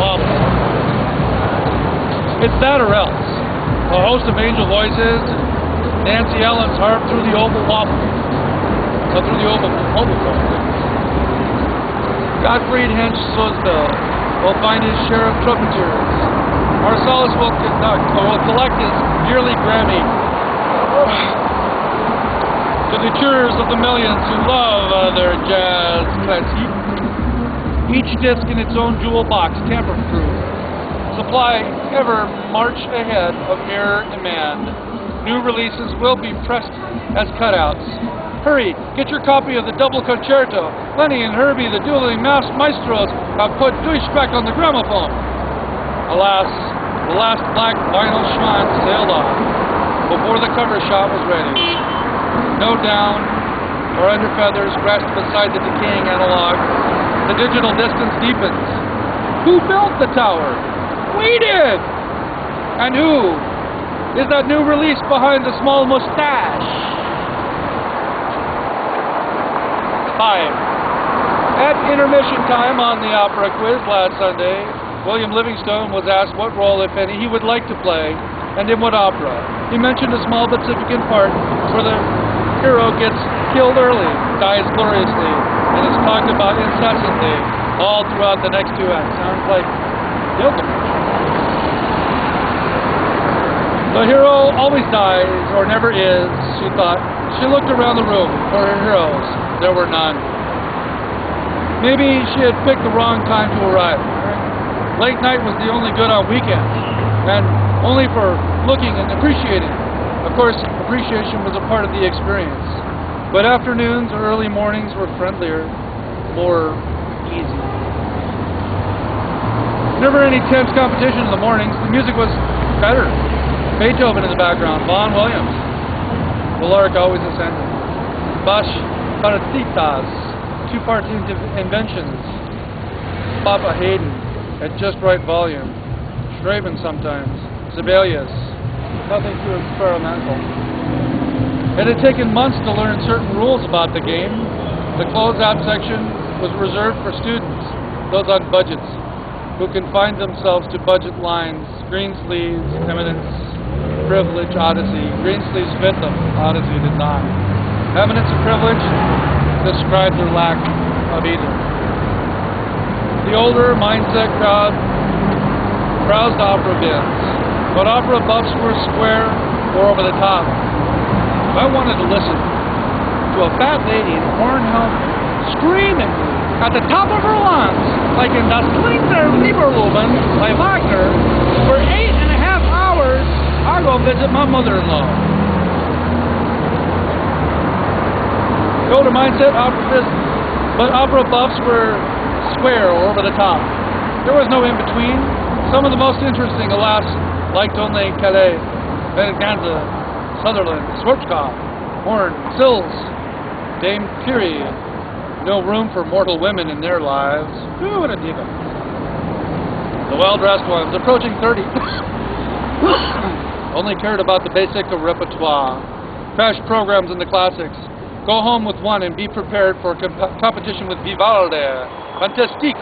wobble. It's that or else. A host of angel voices, Nancy Ellen's harp through the oval wobble. Through the oval phone. Gottfried Hench Sosville will find his share of trumpeters. Marsalis will collect his yearly Grammy. To the cheers of the millions who love their jazz classique. Each disc in its own jewel box, tamper-proof. Supply ever march ahead of mere demand. New releases will be pressed as cutouts. Hurry, get your copy of the double concerto. Lenny and Herbie, the dueling maestros, have put Durchspeck on the gramophone. Alas, the last black vinyl schwanz sailed off before the cover shot was ready. No down or under feathers rest beside the decaying analog. The digital distance deepens. Who built the tower? We did! And who is that new release behind the small mustache? 5. At intermission time on the opera quiz last Sunday, William Livingstone was asked what role, if any, he would like to play, and in what opera. He mentioned a small but significant part where the hero gets killed early, dies gloriously, and is talked about incessantly all throughout the next 2 acts. Sounds like Gilgamesh. The hero always dies, or never is, she thought. She looked around the room for her heroes. There were none. Maybe she had picked the wrong time to arrive. Late night was the only good on weekends, and only for looking and appreciating. Of course, appreciation was a part of the experience. But afternoons or early mornings were friendlier, more easy. Never any tense competition in the mornings. The music was better. Beethoven in the background, Vaughan Williams. The lark always ascended. Bach Partitas, 2-part inventions. Papa Haydn at just right volume. Schraven sometimes. Sibelius. Nothing too experimental. It had taken months to learn certain rules about the game. The closeout section was reserved for students, those on budgets, who confined themselves to budget lines. Green sleeves, eminence, privilege, odyssey. Green sleeves fit them, odyssey did not. Eminence and privilege described their lack of either. The older mindset crowd browsed opera bins, but opera buffs were square or over the top. I wanted to listen to a fat lady in a horn helmet screaming at the top of her lungs, like in Das Klingner Lieberloben by Wagner, for 8.5 hours. I go visit my mother-in-law. The older mindset, but opera buffs were square or over the top. There was no in-between. Some of the most interesting, alas, liked only Calais, Berganza, Sutherland, Schwarzkopf, Horn, Sills, Dame Curie. No room for mortal women in their lives. Ooh, what a diva. The well-dressed ones, approaching 30, only cared about the basic of repertoire. Crash programs in the classics. Go home with one and be prepared for competition with Vivaldi. Fantastique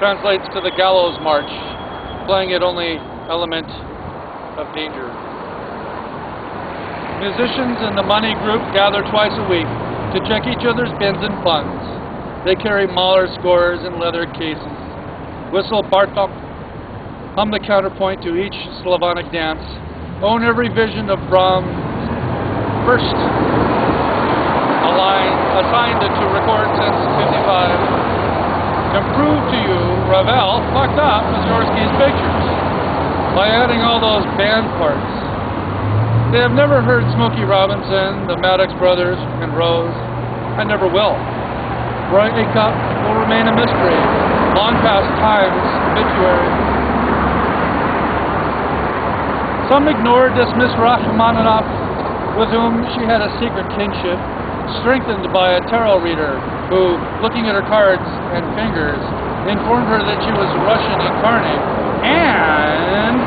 translates to the gallows march, playing it only element of danger. Musicians in the money group gather twice a week to check each other's bins and funds. They carry Mahler scores in leather cases, whistle Bartok, hum the counterpoint to each Slavonic dance, own every vision of Brahms' first, a line assigned to record since 55, can prove to you Ravel fucked up Mussorgsky's pictures by adding all those band parts. They have never heard Smokey Robinson, the Maddox Brothers, and Rose, and never will. Roy Acuff will remain a mystery, long past time's obituary. Some ignored, dismissed Rachmaninoff, with whom she had a secret kinship, strengthened by a tarot reader who, looking at her cards and fingers, informed her that she was Russian incarnate, and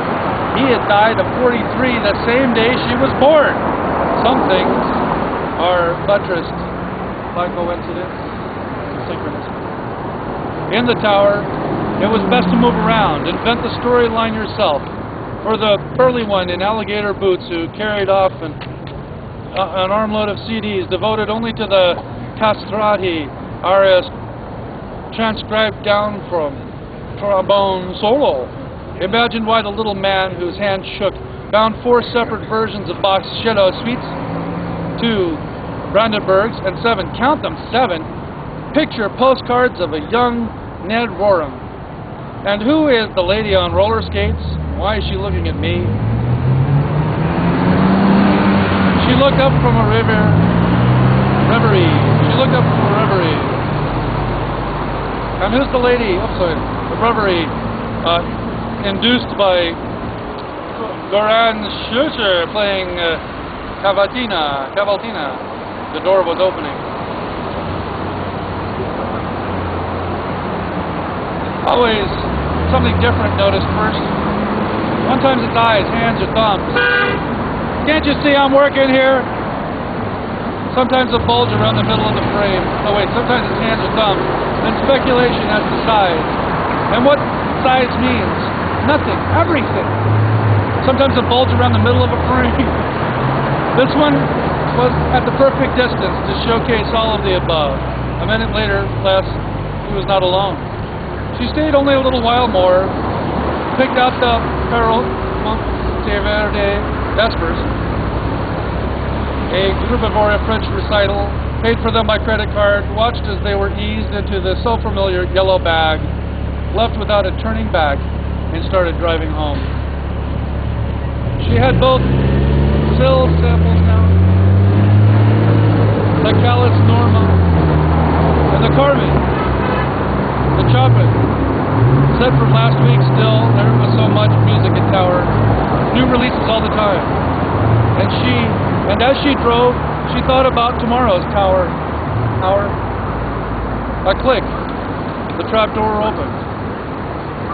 he had died at 43 the same day she was born. Some things are buttressed by coincidence, synchronicity. In the tower, it was best to move around, invent the storyline yourself. Or the burly one in alligator boots who carried off an armload of CDs devoted only to the castrati arias transcribed down from trombone solo. Imagine why the little man whose hand shook found 4 separate versions of Bach's Shadow Suites, 2 Brandenburgs, and 7, count them, 7, picture postcards of a young Ned Rorem. And who is the lady on roller skates? Why is she looking at me? She looked up from a reverie. She looked up from a reverie. And who's the lady? Oh, sorry, the reverie induced by Goran Schuster playing Cavatina. The door was opening. Always something different noticed first. Sometimes it's eyes, hands, or thumbs. Can't you see I'm working here? Sometimes a bulge around the middle of the frame. Oh wait, sometimes it's hands or thumbs. Then speculation as to size. And what size means? Nothing. Everything. Sometimes a bulge around the middle of a frame. This one was at the perfect distance to showcase all of the above. A minute later, less, he was not alone. She stayed only a little while more, picked out the Perro Monteverde Vespers, a Grubavoria French recital, paid for them by credit card, watched as they were eased into the so-familiar yellow bag, left without a turning back, and started driving home. She had both Sill samples now, the Callus Norma, and the Carmen, the Chopin. Set from last week still, there was so much music at Tower, new releases all the time. And as she drove, she thought about tomorrow's Tower. A click, the trap door opened,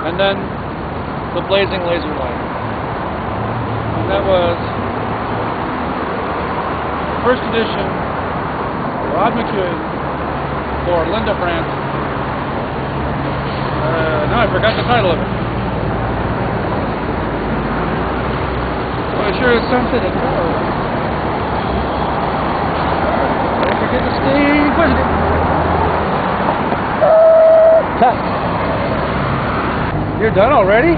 and then the blazing laser light. And that was first edition Rod McKuen for Linda Brandt. No, I forgot the title of it. Well, it sure is something to know. Don't forget to stay inquisitive. Cut. You're done already?